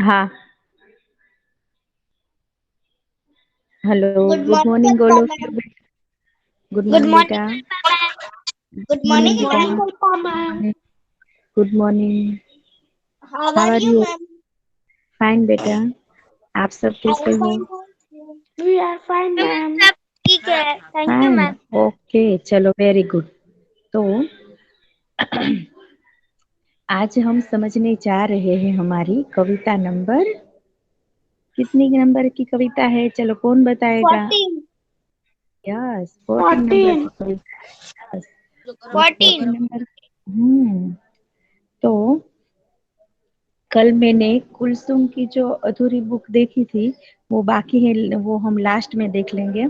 हाँ। Hello. Good good morning morning Kalpa बोलो ma'am. फिर। गुड गुड मॉर्निंग बेटा। Morning Kalpa ma'am. Good morning morning बेटा। Kalpa ma'am. Good morning. How how are are you you? Ma'am? Fine बेटा। आप सब I कैसे एम हो? Fine. We are fine ma'am. सब ठीक है, thank you fine. Ma'am. Okay, चलो वेरी गुड। तो आज हम समझने जा रहे हैं हमारी कविता नंबर, कितनी नंबर की कविता है? चलो कौन बताएगा? 14। Yes, 14 number 14। की कविता। यस, तो 14। 14 नंबर। तो कल मैंने कुलसुम की जो अधूरी बुक देखी थी, वो बाकी है, वो हम लास्ट में देख लेंगे।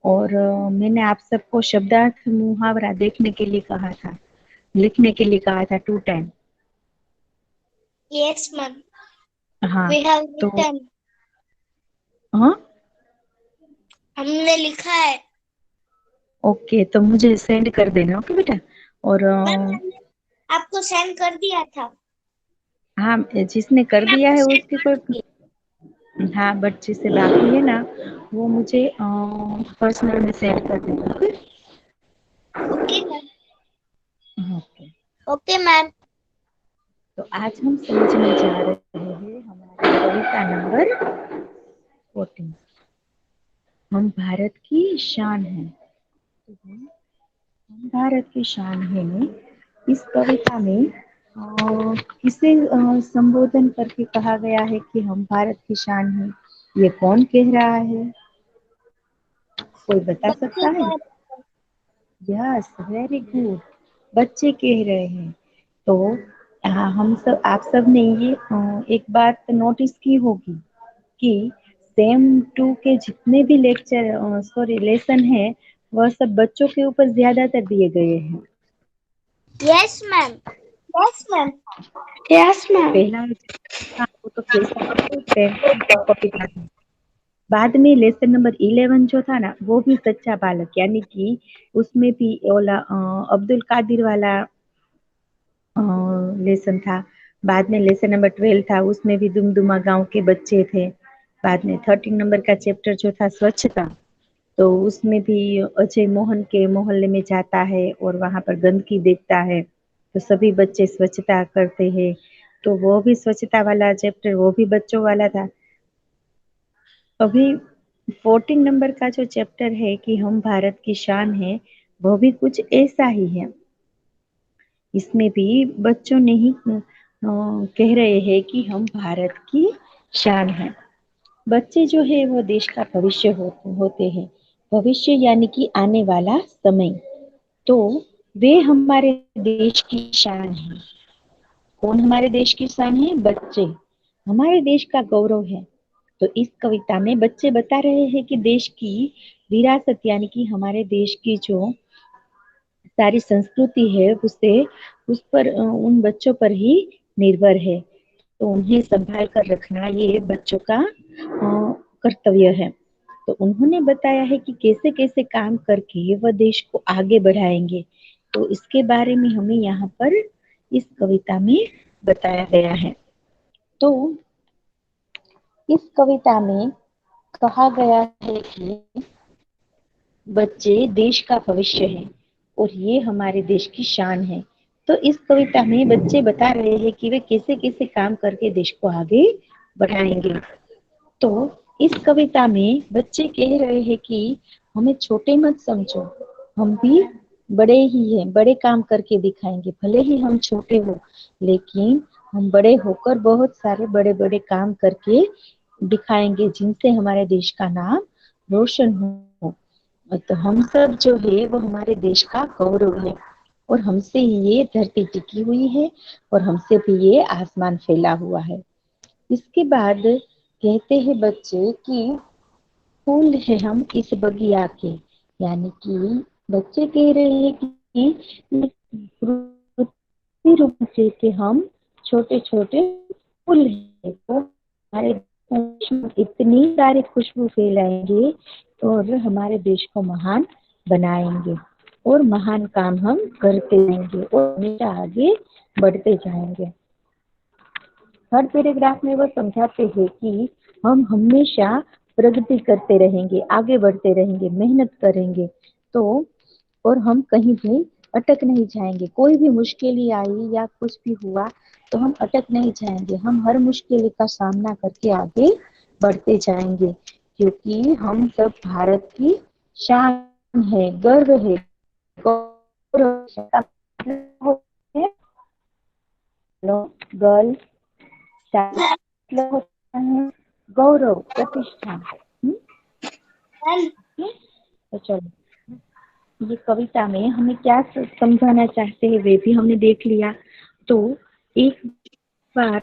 और मैंने आप सबको शब्दार्थ मुहावरा देखने के लिए कहा था, लिखने के लिए कहा था 2 टाइम। यस मैम, हाँ। वी हैव तो रिटन। हाँ, हमने लिखा है। ओके, तो मुझे सेंड कर देना, ओके बेटा। और मैम मैंने आपको सेंड कर दिया था। हाँ, जिसने कर मैं दिया आपको है सेंड उसके कर कोई। दूंगी। हाँ, बट जिससे बाकी है ना, वो मुझे पर्सनल में सेंड कर देना, okay. Okay ma'am. Okay. Okay ma'am. तो आज हम समझने जा रहे हैं हमारी कविता नंबर 14। हम भारत की शान है। तो हम भारत की शान है में इस कविता में किसे संबोधन करके कहा गया है कि हम भारत की शान है? ये कौन कह रहा है? कोई बता बच्चे सकता है? को। Yes, very good. बच्चे कह रहे हैं। तो हम सब, आप सब ने ये एक बात नोटिस की होगी कि सेम 2 के जितने भी लेक्चर, सॉरी लेसन है, वह सब बच्चों के ऊपर ज्यादातर दिए गए हैं। Yes ma'am. Yes ma'am. Yes ma'am. पहला था वो तो कैसा था, तो 10 का कविता था। बाद में लेसन नंबर 11 जो था ना, वो भी सच्चा बालक, यानी कि उसमें भी ओला अब्दुल कादिर वाला लेसन था। बाद में लेसन नंबर 12 था, उसमें भी दुमदुमा गांव के बच्चे थे। बाद में 13 नंबर का चैप्टर जो था स्वच्छता, तो उसमें भी अजय मोहन के मोहल्ले में जाता है और वहां पर गंदगी देखता है, तो सभी बच्चे स्वच्छता करते हैं। तो वो भी स्वच्छता वाला चैप्टर, वो भी बच्चों वाला था। अभी 14 नंबर का जो चैप्टर है कि हम भारत की शान है, वो भी कुछ ऐसा ही है। इसमें भी बच्चों ने ही कह रहे हैं कि हम भारत की शान है। बच्चे जो है वो देश का भविष्य होते हैं। भविष्य यानी कि आने वाला समय। तो वे हमारे देश की शान है। कौन हमारे देश की शान है? बच्चे हमारे देश का गौरव है। तो इस कविता में बच्चे बता रहे हैं कि देश की विरासत, यानी कि हमारे देश की जो सारी संस्कृति है, उसे उस पर उन बच्चों पर ही निर्भर है। तो उन्हें संभाल कर रखना ये बच्चों का कर्तव्य है। तो उन्होंने बताया है कि कैसे कैसे काम करके वह देश को आगे बढ़ाएंगे। तो इसके बारे में हमें यहाँ पर इस कविता में बताया गया है। तो इस कविता में कहा गया है कि बच्चे देश का भविष्य है और ये हमारे देश की शान है। तो इस कविता में बच्चे बता रहे हैं कि वे कैसे कैसे काम करके देश को आगे बढ़ाएंगे। तो इस कविता में बच्चे कह रहे हैं कि हमें छोटे मत समझो, हम भी बड़े ही हैं, बड़े काम करके दिखाएंगे। भले ही हम छोटे हो, लेकिन हम बड़े होकर बहुत सारे बड़े बड़े काम करके दिखाएंगे, जिनसे हमारे देश का नाम रोशन हो। तो हम सब जो है वो हमारे देश का गौरव है, और हमसे ही ये धरती टिकी हुई है, और हमसे भी ये आसमान फैला हुआ है। इसके बाद कहते हैं बच्चे कि फूल है हम इस बगिया के, यानी कि बच्चे कह रहे हैं कि पृथ्वी रूप से कि हम छोटे छोटे फूल हैं, तो हमारे इतनी सारी खुशबू फैलाएंगे और हमारे देश को महान बनाएंगे, और महान काम हम करते रहेंगे और हमेशा आगे बढ़ते जाएंगे। हर पैराग्राफ में वो समझाते हैं कि हम हमेशा प्रगति करते रहेंगे, आगे बढ़ते रहेंगे, मेहनत करेंगे तो, और हम कहीं भी अटक नहीं जाएंगे। कोई भी मुश्किल आई या कुछ भी हुआ तो हम अटक नहीं जाएंगे, हम हर मुश्किल का सामना करके आगे बढ़ते जाएंगे, क्योंकि हम सब भारत की शान है, गर्व है, गौरव है। गर्ल गौरव, प्रतिष्ठा। तो चलो, ये कविता में हमें क्या समझाना चाहते हैं वे भी हमने देख लिया। तो एक बार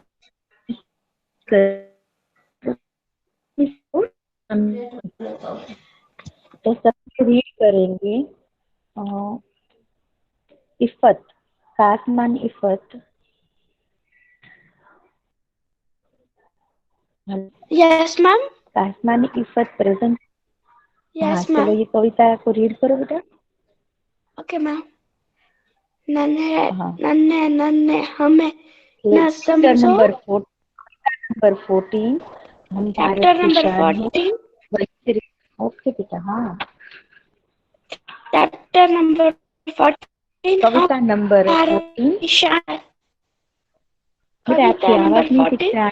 तो सबसे रीड करेंगे। इफ़त, कासमान इफ़त। Yes ma'am. कासमान इफ़त प्रेजेंट। हाँ यस चलो, मैम। ये कविता को रीड करो बेटा। Okay ma'am. नन्हे हाँ, नन्हे नन्हे हमें न चैप्टर समझो। नंबर 14, हम भारत चैप्टर की नंबर शान है। 14। ओके बेटा, हाँ। चैप्टर नंबर 14 हम कविता नंबर भारत 14। की शान है। बेटा आपकी कविता आवाज नंबर नहीं दिख 14। रहा।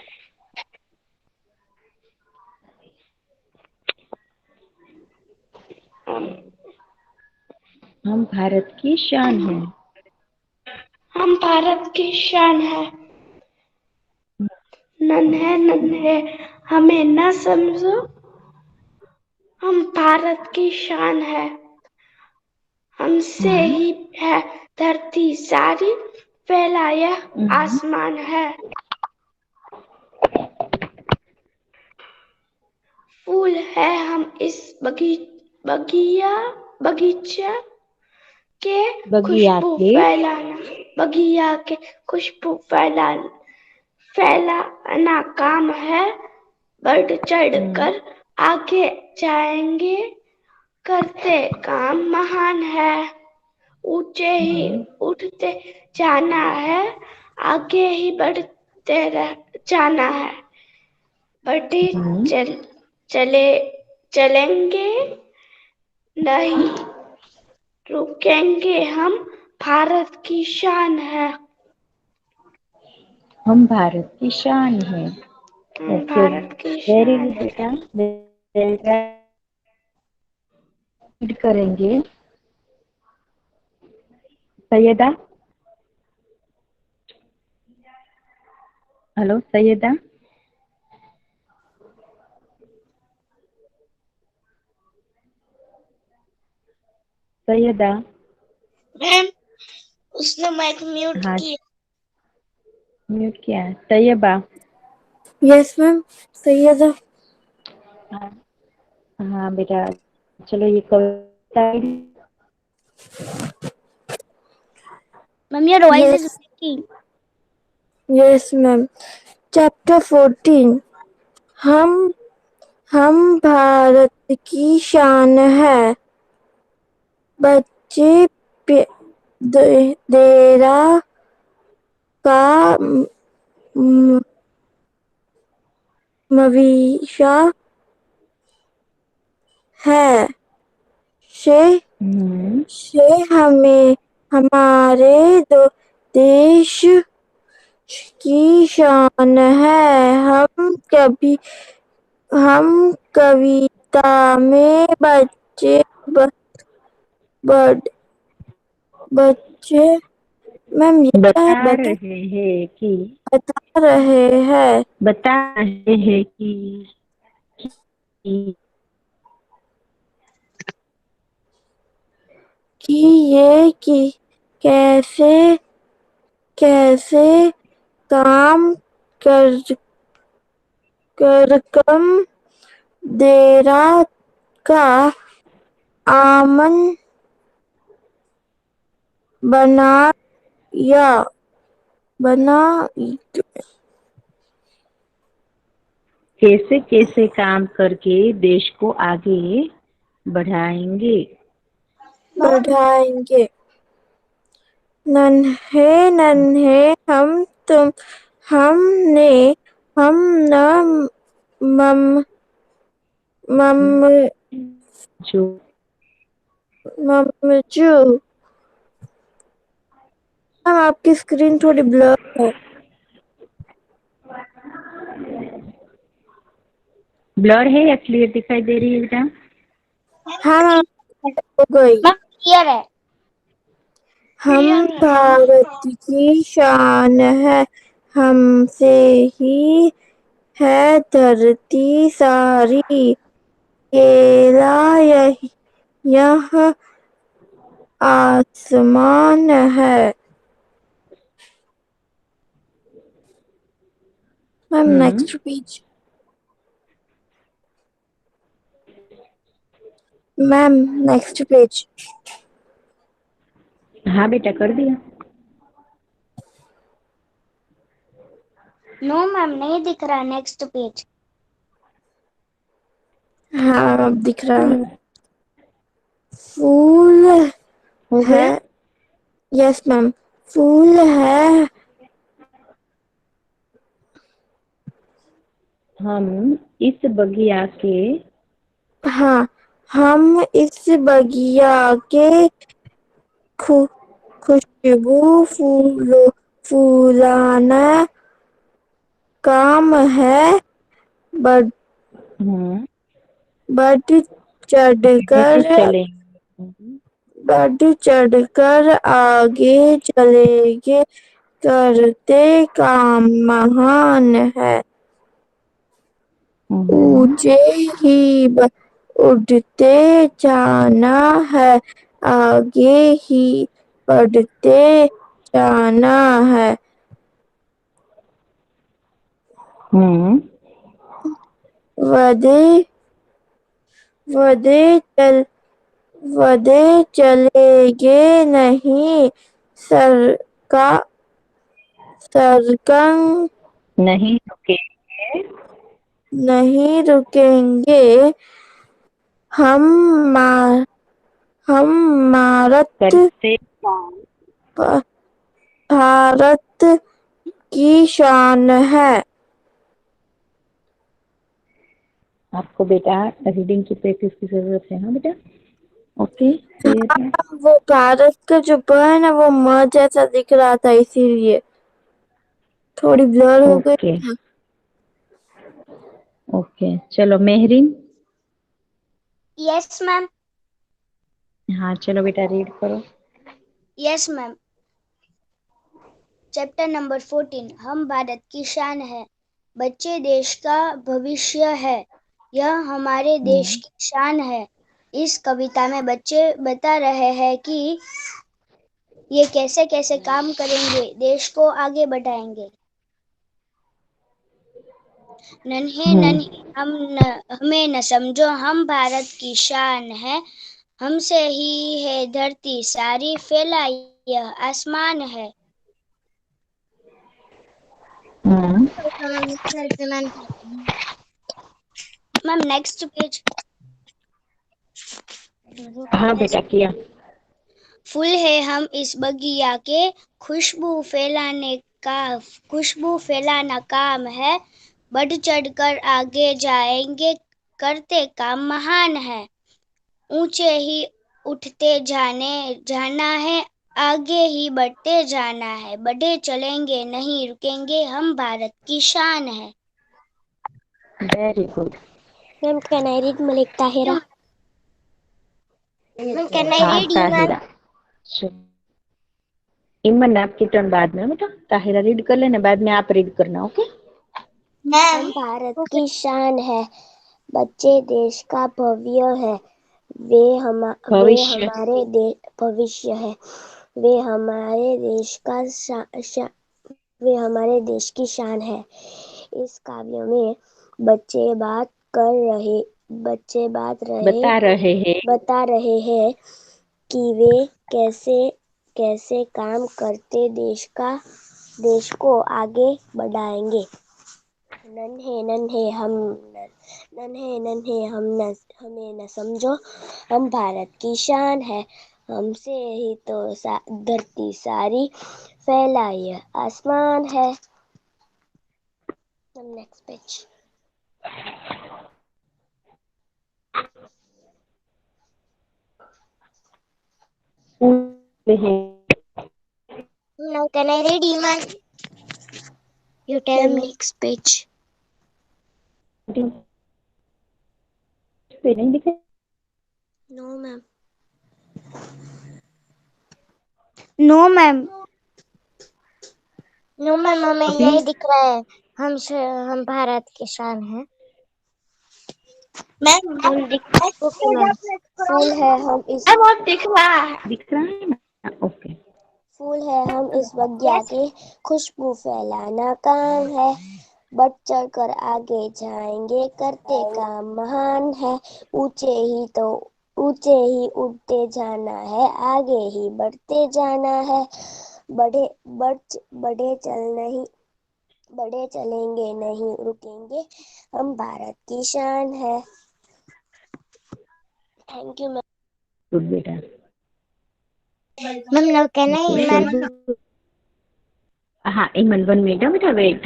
हम भारत की शान है। हम भारत की शान है। नन्हे नन्हे हमें न समझो, हम भारत की शान है। हमसे ही है धरती सारी, फैला यह आसमान है। फूल है हम इस बगीचा के बगिया खुशबू के। फैलाना, बगिया के खुशबू फैलाना काम है। बढ़ चढ़ कर आगे जाएंगे, करते काम महान है। ऊंचे ही उठते जाना है, आगे ही बढ़ते जाना है। बढ़ते चलेंगे, नहीं रुकेंगे, हम भारत की शान है। हम भारत की शान है। ओके, भारत की वेरी शान गुड है। बेटा। रीड करेंगे सैयदा। हेलो सैयदा। सैयदा। मैम उसने माइक म्यूट हाँ, किया। म्यूट किया है। तैयबा। Yes ma'am. सैयदा। हाँ, हाँ बेटा, चलो ये कविता। Ma'am your voice is breaking. Yes ma'am. Chapter 14। हम भारत की शान है। बच्चे देरा का मवीशा है। से हमें हमारे देश की शान है। हम कविता में बच्चे मैम बता रहे हैं कि बता रहे हैं बता रहे हैं कि ये कि कैसे काम करकम देरा का आमन बना कैसे कैसे काम करके देश को आगे बढ़ाएंगे। नन्हे नन्हे हमने हम न मम मम जो ममजू। मैम आपकी स्क्रीन थोड़ी ब्लर है। ब्लर है या क्लियर दिखाई दे रही है बेटा? हाँ मैम हो गई। क्लियर है। हम भारत की शान है, हमसे ही है धरती सारी, केला यह आसमान है। Ma'am next page. Ma'am next page. हाँ बेटा कर दिया। नो मैम नहीं दिख रहा नेक्स्ट पेज। हाँ अब दिख रहा है। फूल हो है। गया। Yes ma'am. फूल है। हम इस बगिया के हाँ हम इस बगिया के खुशबू फूलाना काम है, बढ़ हम्म बढ़ चढ़कर चलेंगे। बढ़ चढ़कर आगे चलेंगे, करते काम महान है। ऊंचे ही उड़ते जाना है, आगे ही बढ़ते जाना है। हम्म वधे वधे चल वधे चलेंगे नहीं, सरका सरकन नहीं रुकेंगे। नहीं रुकेंगे। हम मा, हम भारत करते काम। भारत की शान है। आपको बेटा रीडिंग की प्रैक्टिस की जरूरत है ना बेटा? ओके क्लियर है। वो भारत का जो ब है ना वो म जैसा दिख रहा था, इसीलिए थोड़ी ब्लर हो गई ओके ना। ओके चलो मेहरीन। Yes ma'am. हाँ चलो बेटा रीड करो। Yes ma'am. Chapter number 14। हम भारत की शान है, बच्चे देश का भविष्य है, यह हमारे देश की शान है। इस कविता में बच्चे बता रहे हैं कि ये कैसे कैसे काम करेंगे, देश को आगे बढ़ाएंगे। नन्हे नन्हे हमें न समझो, हम भारत की शान है, हमसे ही है धरती सारी, फैला यह आसमान है। Ma'am next page. हाँ बेटा किया। फूल है हम इस बगिया के, खुशबू फैलाना काम है, बढ़ चढ़ कर आगे जाएंगे, करते काम महान है। ऊंचे ही उठते जाना है, आगे ही बढ़ते जाना है, बढ़े चलेंगे नहीं रुकेंगे, हम भारत की शान है। Very good. Ma'am can I read Malik Tahira? Ma'am can I हाँ रीड यू मैम? ताहिरा। इमन आपकी टर्न बाद में बेटा। ताहिरा रीड कर लेना, बाद में आप रीड करना। ओके। हम भारत की शान है, बच्चे देश का भव्य है, वे भविष्य। हमारे भविष्य है, वे हमारे देश का वे हमारे देश की शान है। इस काव्य में बच्चे बता रहे हैं कि वे कैसे कैसे काम करते देश को आगे बढ़ाएंगे। नन्हे नन्हे हमें न समझो, हम भारत की शान है, हमसे ही तो धरती सारी, फैला यह आसमान है। Next page. Now can I read, Iman? You tell me. Next page. नहीं दिखे? No, ma'am. No, ma'am. No ma'am, हमें अभी यही दिख रहा है। हम भारत के शान हैं। मैम फूल दिख रहा है। Okay ma'am. फूल है हम इस बहुत दिख रहा है ना? ओके। फूल है हम इस बगिया के, खुशबू फैलाना काम है, बढ़ चढ़ कर आगे जाएंगे, करते काम महान है, ऊंचे ही उड़ते जाना है, आगे ही बढ़ते जाना है, बढ़े चलेंगे नहीं रुकेंगे, हम भारत की शान है। Thank you ma'am. गुड बेटा। Ma'am now can I Iman? हाँ, ईमान 1 मिनट बेटा, वेट।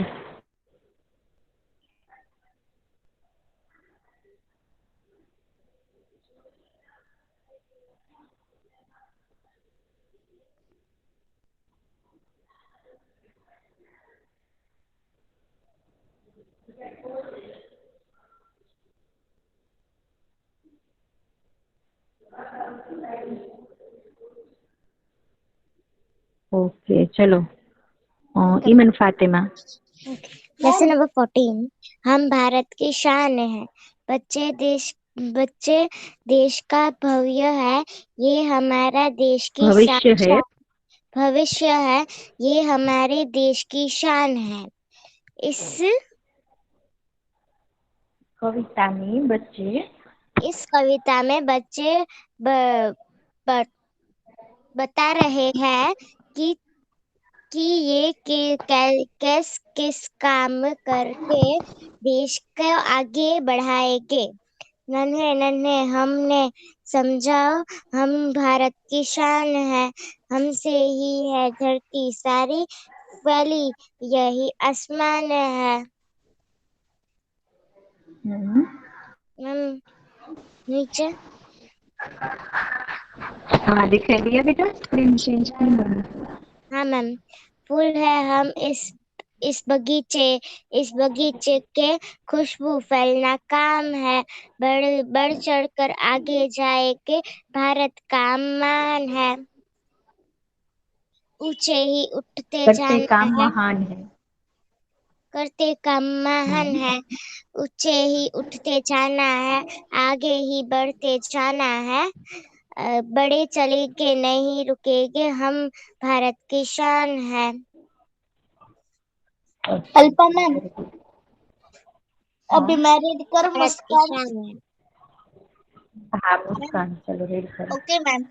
ओके चलो। ईमान फातिमा। Lesson number 14। हम भारत की शान हैं, बच्चे देश का भव्य है, ये हमारा देश की भविष्य है, ये हमारे देश की शान है। इस कविता में बच्चे बता रहे हैं कि ये किस काम करके देश को आगे बढ़ाएंगे। नन्हे हमने समझा, हम भारत की शान है, हमसे ही है धरती सारी फैली, यही आसमान है। नीचे हाँ दिखाई दिया बेटा, स्क्रीन चेंज नहीं करना। हाँ मैम। फूल है हम इस बगीचे के, खुशबू फैलना काम है, बढ़ चढ़ कर आगे जाएंगे, भारत का मान है, ऊंचे ही उठते करते जाना काम है, महान है। करते काम महान है, ऊंचे ही उठते जाना है, आगे ही बढ़ते जाना है, बड़े चलेंगे नहीं रुकेंगे, हम भारत की शान है। अल्पा मैम, अभी मैं रीड कर मुस्कान। हाँ मुस्कान, चलो रीड करो। Okay ma'am.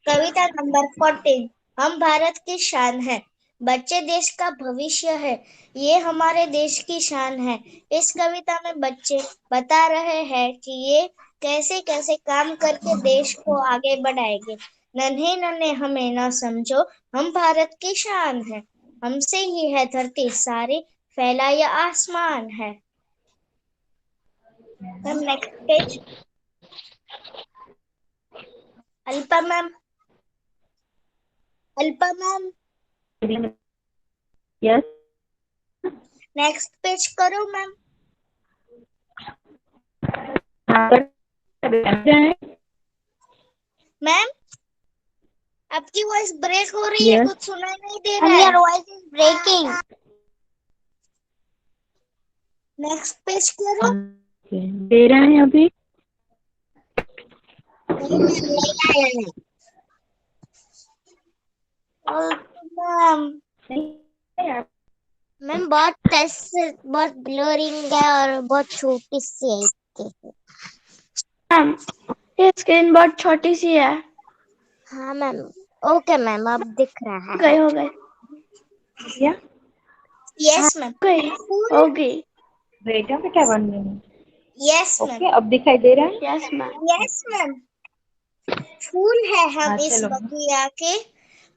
कविता नंबर 14। हम भारत की शान है, बच्चे देश का भविष्य है, ये हमारे देश की शान है। इस कविता में बच्चे बता रहे हैं कि ये कैसे कैसे काम करके देश को आगे बढ़ाएंगे। नन्हे नन्हे हमें ना समझो, हम भारत की शान है, हमसे ही है धरती सारी, फैला ये आसमान है। Ma'am next page. Alpa ma'am, yes next page करो मैम। मैम आपकी वॉइस ब्रेक हो रही है, कुछ सुनाई नहीं दे रहा है। Your voice is breaking. Next page करो। दे रहा है अभी। मैम बहुत ब्लरिंग है और बहुत छोटी सी है। मैम ये स्क्रीन बहुत छोटी सी है। हाँ मैम। ओके मैम, अब दिख रहा है। हो गए यस मैम। हो गई बेटा बेटा 1 मिनट। Yes ma'am. ओके अब दिखाई दे रहा है। Yes ma'am. फूल है हम हाँ, इस चलो। बगिया के,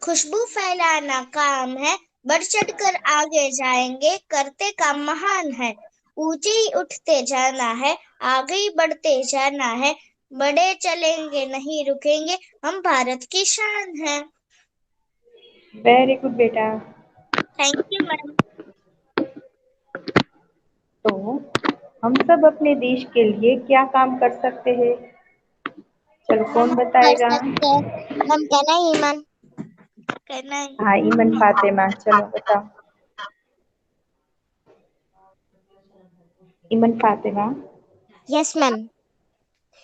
खुशबू फैलाना काम है, बढ़ चढ़ कर आगे जाएंगे, करते काम महान है, ऊंचे ही उठते जाना है, आगे ही बढ़ते जाना है, बड़े चलेंगे नहीं रुकेंगे, हम भारत की शान है। वेरी गुड बेटा। Thank you ma'am. तो हम सब अपने देश के लिए क्या काम कर सकते हैं? चलो मैम कौन हम कर बताएगा? सकते हैं, मैम कहना ही ईमान, कहना है। हाँ, ईमन फातिमा, चलो बताओ। ईमन फातिमा। Yes ma'am.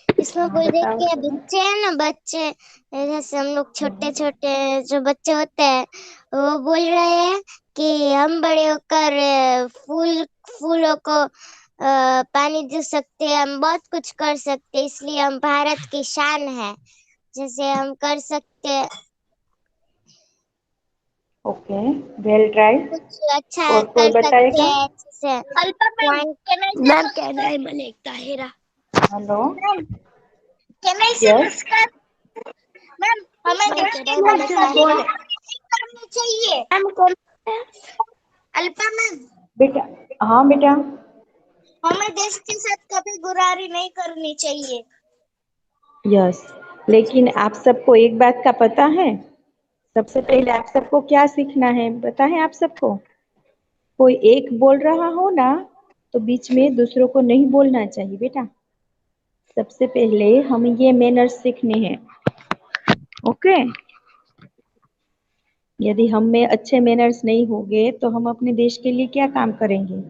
इसमें हाँ बोल रहे बताओ कि चलो। बच्चे हैं ना, बच्चे जैसे हम लोग छोटे छोटे जो बच्चे होते हैं, वो बोल रहे हैं कि हम बड़े होकर फूलों को पानी दे सकते हैं, हम बहुत कुछ कर सकते हैं, इसलिए हम भारत की शान है। जैसे हम कर सकते हैं ओके, वेल ट्राई। कुछ अच्छा, और कोई कर सकते बताएगा? हैं अच्छे से। अल्पा मैम कहना है मलिक ताहिरा। हेलो। मैम कहना से यस। मुस्कान। मैम हमें देश के साथ कभी नहीं करनी चाहिए। मैम कौन है? अल्पा मैम। बेटा। हाँ बेटा। हमें देश के साथ कभी बुराई नहीं करनी चाहिए। यस। लेकिन आप सबको एक बात का पता है? सबसे पहले आप सबको क्या सीखना है पता है आप सबको? कोई एक बोल रहा हो ना, तो बीच में दूसरों को नहीं बोलना चाहिए बेटा। सबसे पहले हमें ये मैनर्स सीखने हैं। ओके। यदि हम में अच्छे मैनर्स नहीं होंगे तो हम अपने देश के लिए क्या काम करेंगे?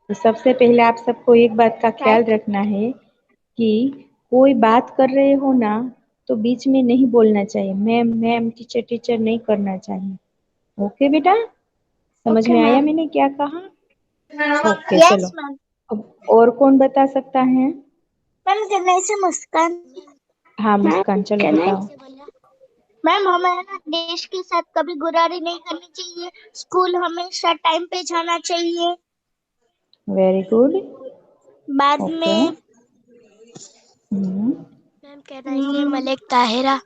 तो सबसे पहले आप सबको एक बात का ख्याल रखना है कि कोई बात कर रहे हो ना, तो बीच में नहीं बोलना चाहिए। मैम मैम, टीचर टीचर नहीं करना चाहिए। ओके बेटा? समझ ओके में आया मैम। मैंने क्या कहा? ओके चलो। Yes ma'am. अब और कौन बता सकता है? मैम कहना से मुस्कान। हाँ मैम मुस्कान, चलो कहना बताओ। से बोला। मैम हमें ना देश के साथ कभी बुराई नहीं करनी चाहिए, स्कूल हमेशा टाइम पे जाना चाहिए। Very good. बाद ओके। में हम्म। मैम कह रही है मलिक ताहिरा।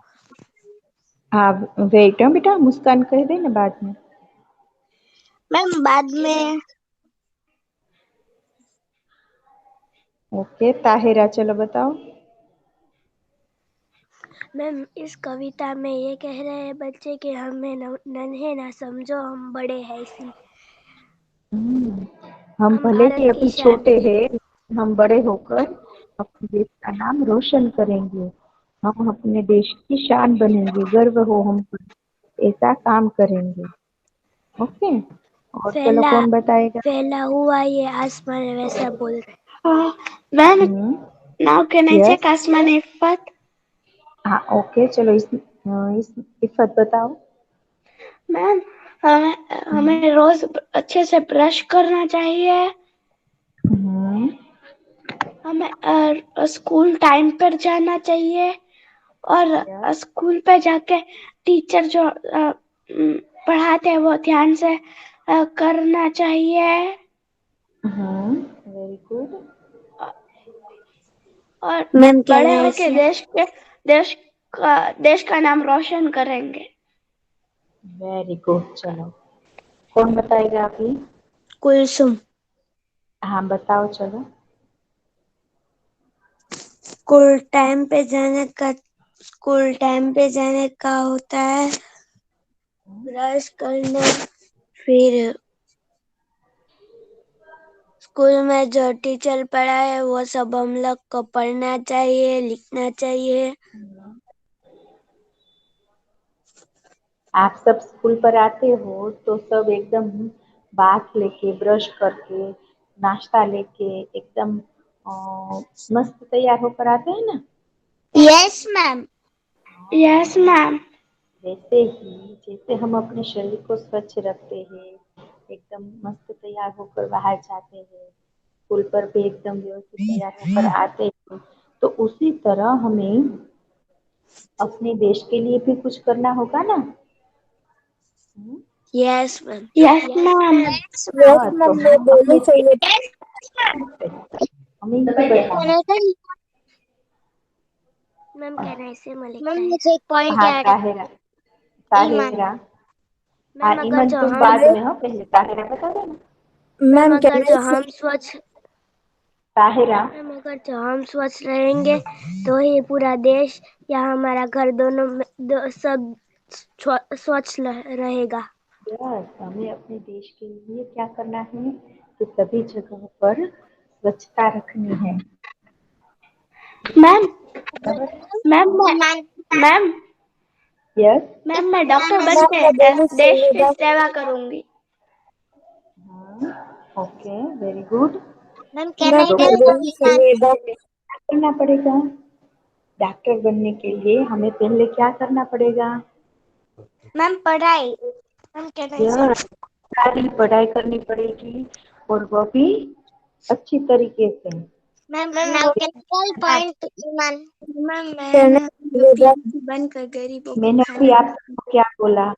हाँ वेट बेटा, मुस्कान कह दे ना बाद में। मैम बाद में ओके ताहिरा, चलो बताओ। मैम इस कविता में ये कह रहे हैं बच्चे कि हमें नन्हे ना समझो, हम बड़े हैं इसलिए। हम्म, हम हम भले भारत ही की अभी शान छोटे है। हैं, हम बड़े होकर अपने देश का नाम रोशन करेंगे। हम अपने देश की शान बनेंगे, गर्व हो हम पर, ऐसा काम करेंगे। ओके। और चलो फैला कौन बताएगा? फैला हुआ ये आसमान है, वैसा बोल रहे। Ma'am hmm. Now can I yes. Check आसमान इफ़त। हाँ ओके चलो, इस इफ़त बताओ। मैम हमें हम्म। हमें रोज अच्छे से ब्रश करना चाहिए। हम्म। हमें स्कूल टाइम पर जाना चाहिए, और यस। स्कूल पे जाके टीचर जो पढ़ाते हैं वो ध्यान से करना चाहिए। Very good. और मैम बड़े होके देश का नाम रोशन करेंगे। वेरी गुड, चलो कौन बताएगा अभी? कुलसुम। हाँ बताओ चलो। स्कूल टाइम पे जाने का होता है, ब्रश करना, फिर स्कूल में जो टीचर पढ़ाए वो सब हम लोग को पढ़ना चाहिए, लिखना चाहिए। आप सब स्कूल पर आते हो तो सब एकदम बाथ लेके, ब्रश करके, नाश्ता लेके एकदम मस्त तैयार होकर आते हैं ना? Yes ma'am. Yes ma'am. वैसे ही जैसे हम अपने शरीर को स्वच्छ रखते हैं, एकदम मस्त तैयार होकर बाहर जाते हैं, स्कूल पर भी एकदम व्यवस्थित तैयार होकर आते हैं, तो उसी तरह हमें अपने देश के लिए भी कुछ करना होगा ना? Yes ma'am. Yes ma'am. Yes हाँ तो मैम, मैं हम बोलनी अपने चाहिए। हमें ये बताना। मैम कहना ऐसे मलिक मैम मुझे एक पॉइंट हाँ याद है। ताहिरा। ईमान। ताहिरा। हाँ मैम अगर ईमन जो तुम हम बाद में हो, पहले ताहिरा बता देना। मैम मैम अगर कैन जो आई हम स्वच्छ ताहिरा। मैम अगर जो हम स्वच्छ रहेंगे तो ही पूरा देश या हमारा घर दोनों सब स्वच्छ रहेगा। यस, हमें अपने देश के लिए क्या करना है कि सभी जगहों पर स्वच्छता रखनी है। मैम बराबर। Ma'am ma'am yes. मैम मैं डॉक्टर बन मैम मैं के बोलूँ देश की संविदा सेवा करूंगी। हाँ okay, very good. Ma'am ma'am मैं बोलूँ संविदा क्या करना पड़ेगा? डॉक्टर बनने के लिए हमें पहले क्या करना पड़ेगा? मैम पढ़ाई मैम यह सारी पढ़ाई करनी पड़ेगी, और वो भी अच्छी तरीके से। मैम नाउटेंकल पॉइंट ईमान मैम कैन मैं आई यूपीएससी बनकर गरीबों को मैंने अभी खाना आपको क्या बोला?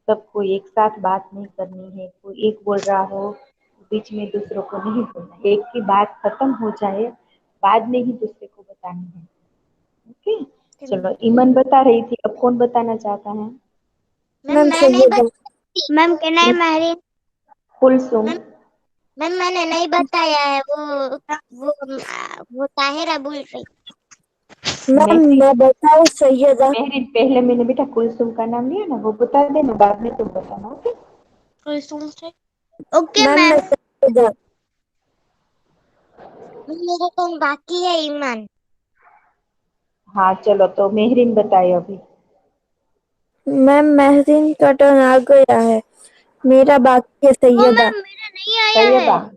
सबको एक साथ बात नहीं करनी है, कोई एक बोल रहा हो बीच में दूसरों को नहीं बोलना, एक की बात खत्म हो जाए बाद में ही दूसरे को बतानी है। ओके, चलो ईमन बता रही थी, अब कौन बताना चाहता है? मैम मैम मैं नहीं संविदा ma'am can I marry Kulsum. Ma'am मैंने नहीं बताया है वो ताहिरा बोल रही। मैम मेहरीन, मैं बताऊँ सैयदा मेहरीन पहले मैंने बेटा कुलसुम का नाम लिया ना, वो बता देना, बाद में तुम बताना। ओके। कुलसुम से ओके मैम मैं मैम। सैयदा मेरे तो बाकी है ईमान। हाँ चलो, तो मेहरीन बताए अभी। मैम महरीन का टर्न आ गया है, मेरा बाकी है ओ सैयदा। मैम मेरा नहीं आया है। तैयबा।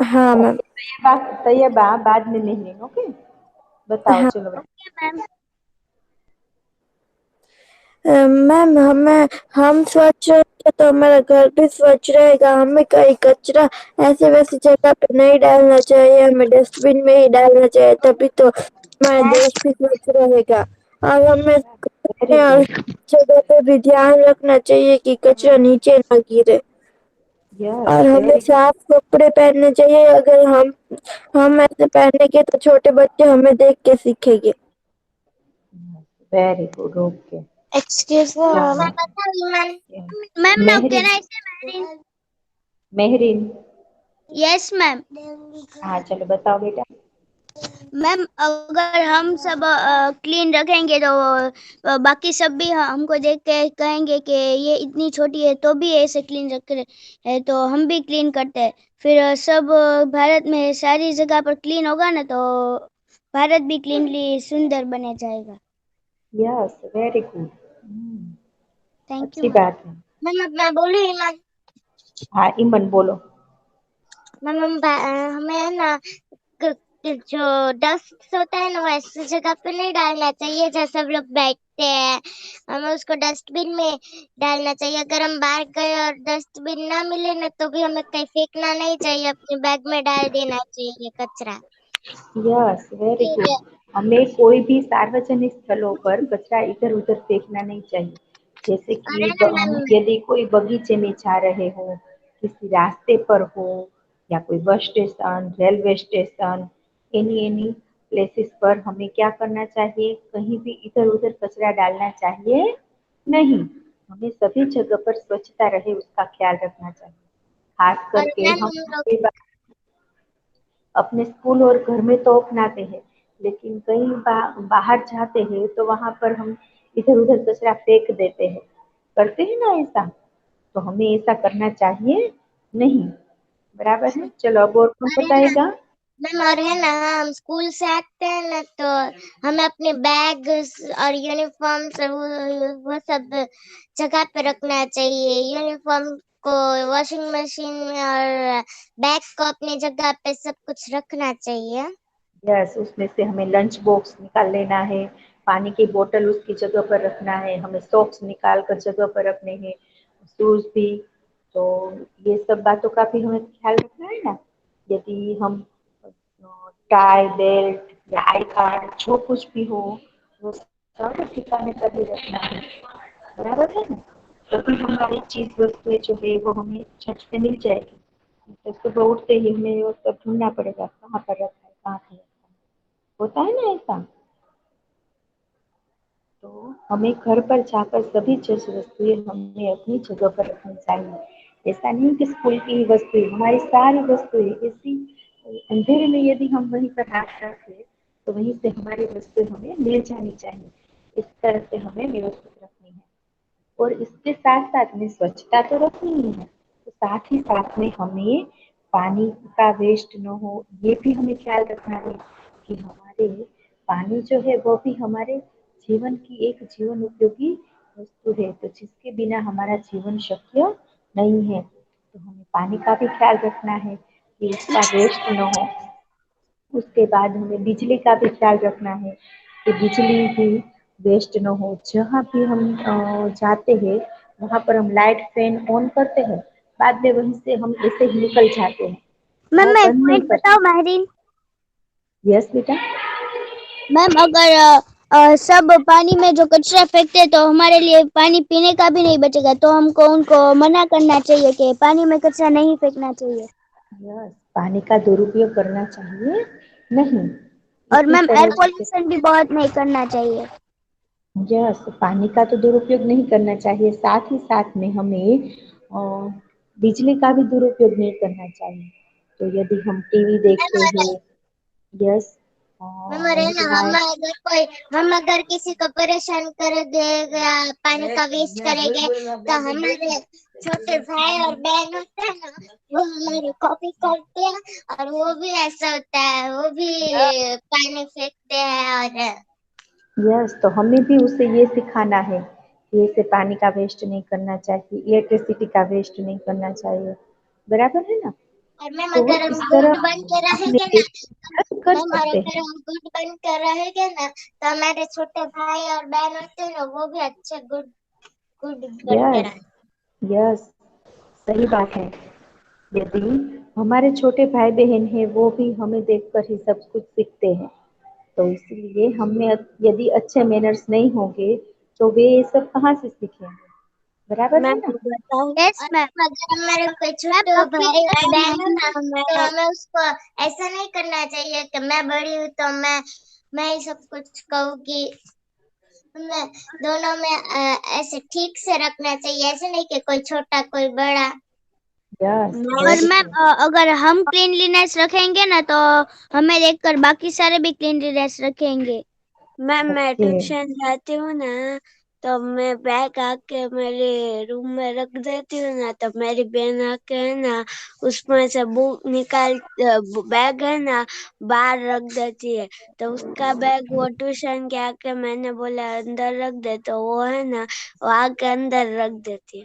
हाँ मैम। ओके, तैयबा तैयबा बाद में मेहरीन। ओके, बताओ हाँ चलो। Okay ma'am. मैम हम स्वच्छ रहेंगे तो हमारा घर भी स्वच्छ रहेगा, हमें कहीं कचरा ऐसे वैसी जगह पे नहीं डालना चाहिए, हमें डस्टबिन में ही डालना चाहिए, तभी तो हमारा देश भी स्वच्छ रहेगा। और हमें वेरी करने और गुड। जगह पे भी ध्यान रखना चाहिए कि कचरा नीचे ना गिरे, यस और हमें वेरी साफ कपड़े पहनने चाहिए। अगर हम ऐसे पहनेंगे तो छोटे बच्चे हमें देख के सीखेंगे। Good, very good. Okay, excuse चलो। Me ma'am now can Mehreen. I से मैरी। मेहरीन। Yes ma'am. हाँ चलो बताओ बेटा। मैम अगर हम सब क्लीन रखेंगे तो बाकी सब भी हमको देख के कहेंगे कि ये इतनी छोटी है तो भी ऐसे क्लीन रख रहे है, तो हम भी क्लीन करते हैं। फिर सब भारत में सारी जगह पर क्लीन होगा ना, तो भारत भी क्लीनली सुंदर बने जाएगा। Yes very good. Thank you अच्छी मैम। बात है। मैम अब मैं बोलूँ मैम। हाँ ईमन बोलो। मैम हमें ना जो डस्ट होता है ना वैसे जगह पे नहीं डालना चाहिए जहाँ सब लोग बैठते हैं, हमें उसको डस्टबिन में डालना चाहिए। अगर हम बाहर गए और डस्टबिन ना मिले ना तो भी हमें कहीं फेंकना नहीं चाहिए, अपने बैग में डाल देना चाहिए कचरा। Yes very good. हमें कोई भी सार्वजनिक स्थलों पर कचरा इधर उधर फेंकना नहीं चाहिए। जैसे और कि है ना मैम यदि कोई बगीचे में जा रहे हो, किसी रास्ते पर हो, या कोई bus station, railway station, any any places पर हमें क्या करना चाहिए? कहीं भी इधर उधर कचरा डालना चाहिए नहीं। हमें सभी जगह पर स्वच्छता रहे उसका ख्याल रखना चाहिए। खास और करके मैम हम हम लोग अपने स्कूल और घर में तो अपनाते हैं, लेकिन कहीं बाहर जाते हैं तो वहां पर हम इधर उधर कचरा फेंक देते हैं, करते हैं ना ऐसा? तो हमें ऐसा करना चाहिए नहीं। बराबर है। चलो अब और कौन और है ना बताएगा? मैम और है ना हम स्कूल से आते हैं ना तो हमें अपने बैग और यूनिफॉर्म सब वो सब जगह पे रखना चाहिए। यूनिफॉर्म को वॉशिंग मशीन में और बैग को अपनी जगह पे सब कुछ रखना चाहिए। यस, उसमें से हमें लंच बॉक्स निकाल लेना है, पानी की बोतल उसकी जगह पर रखना है, हमें सॉक्स निकाल कर जगह पर रखने हैं, शूज भी। तो ये सब बातों का भी हमें ख्याल रखना है ना। यदि हम टाई बेल्ट या आई कार्ड जो कुछ भी हो वो सब ठिकाने पर ही रखना है। बराबर है ना? तभी हमारी चीज वस्तुएं जो है वो हमें झट से मिल जाएगी। तो सुबह उठते ही हमें वो सब ढूंढना पड़ेगा कहाँ पर रखा है, कहाँ पर रखा है। होता है ना ऐसा? तो हमें घर पर जाकर सभी चीज वस्तुएं हमें अपनी जगह पर रखनी चाहिए। ऐसा नहीं कि स्कूल की ही वस्तुएं, हमारी सारी वस्तुएं ऐसी अंधेरे में यदि हम वहीं पर हाथ रखें तो वहीं से हमारी वस्तुएं हमें मिल जानी चाहिए। इस तरह से हमें व्यवस्थित रखनी है। और इसके साथ साथ में स्वच्छता तो रखनी ही है, तो साथ ही साथ में हमें पानी का वेस्ट न हो ये भी हमें ख्याल रखना है कि हमारे पानी जो है वो भी हमारे जीवन की एक जीवन उपयोगी वस्तु है, तो जिसके बिना हमारा जीवन शक्य नहीं है। तो हमें पानी का भी ख्याल रखना है कि उसका वेस्ट न हो। उसके बाद हमें बिजली का भी ख्याल रखना है कि बिजली भी वेस्ट न हो। जहाँ भी हम जाते हैं वहाँ पर हम लाइट फैन ऑन करते हैं, बाद में वहीं से हम ऐसे ही निकल जाते हैं, मैम वह मैं एक बंद नहीं पॉइंट करते। बताऊं महरीन? यस बेटा। मैम अगर सब पानी में जो कचरा फेंकते हैं तो हमारे लिए पानी पीने का भी नहीं बचेगा, तो हमको उनको मना करना चाहिए कि पानी में कचरा नहीं फेंकना चाहिए। यस, पानी का दुरुपयोग करना चाहिए नहीं। और इसी मैम एयर तरह से पोल्यूशन भी बहुत नहीं करना चाहिए। यस, पानी का तो दुरुपयोग नहीं करना चाहिए, साथ ही साथ में हमें अ, बिजली का भी दुरुपयोग नहीं करना चाहिए। तो यदि हम टीवी देखते हैं, यस, मैम अरे ना हम अगर किसी को परेशान कर देगा, पानी का वेस्ट करेंगे, तो हमारे छोटे भाई और बहन होते हैं ना, वो हमारी कॉपी करते हैं और वो भी ऐसा होता है, वो भी पानी फेंकते हैं। और यस, तो हमें भी उसे ये सिखाना है कि ऐसे पानी का वेस्ट नहीं करना चाहिए, इलेक्ट्रिसिटी का वेस्ट नहीं करना चाहिए, बराबर है ना। मैम तो अगर हम इस गुड तरह बन के अपने रहेंगे ना, देश में कर मैम और सकते अगर हैं। हम गुड बन के रहेंगे ना, तो हमारे छोटे भाई और बहन होते हैं ना, वो भी अच्छे गुड गुड बन के यस, रहेंगे। यस, सही बात है। यदि हमारे छोटे भाई बहन हैं वो भी हमें देखकर ही सब कुछ सीखते हैं, तो इसलिए हमें यदि अच्छे मैनर्स नहीं होंगे तो वे ये सब कहाँ से सीखेंगे, बराबर मैम है ना। बताऊं? Yes ma'am. अगर हमारे कोई छोटा भाई और बहन हो ना, तो हमें उसको ऐसा नहीं करना चाहिए कि मैं बड़ी हूँ तो मैं ही सब कुछ कहूँगी। हमें दोनों में ऐसे ठीक से रखना चाहिए, ऐसे नहीं कि कोई छोटा कोई बड़ा। यस, और वेरी मैम गुड। अगर हम क्लीनलीनेस रखेंगे ना, तो हमें देखकर बाकी सारे भी क्लीनलीनेस रखेंगे। मैम मैं ओके। ट्यूशन जाती हूँ ना, तो मैं बैग आके मेरे रूम में रख देती हूँ ना, तो मेरी बहन आके है ना उसमें से बुक निकाल, बैग है ना बाहर रख देती है, तो उसका बैग वो ट्यूशन के आके मैंने बोला अंदर रख दे, तो वो है ना वो आके अंदर रख देती है।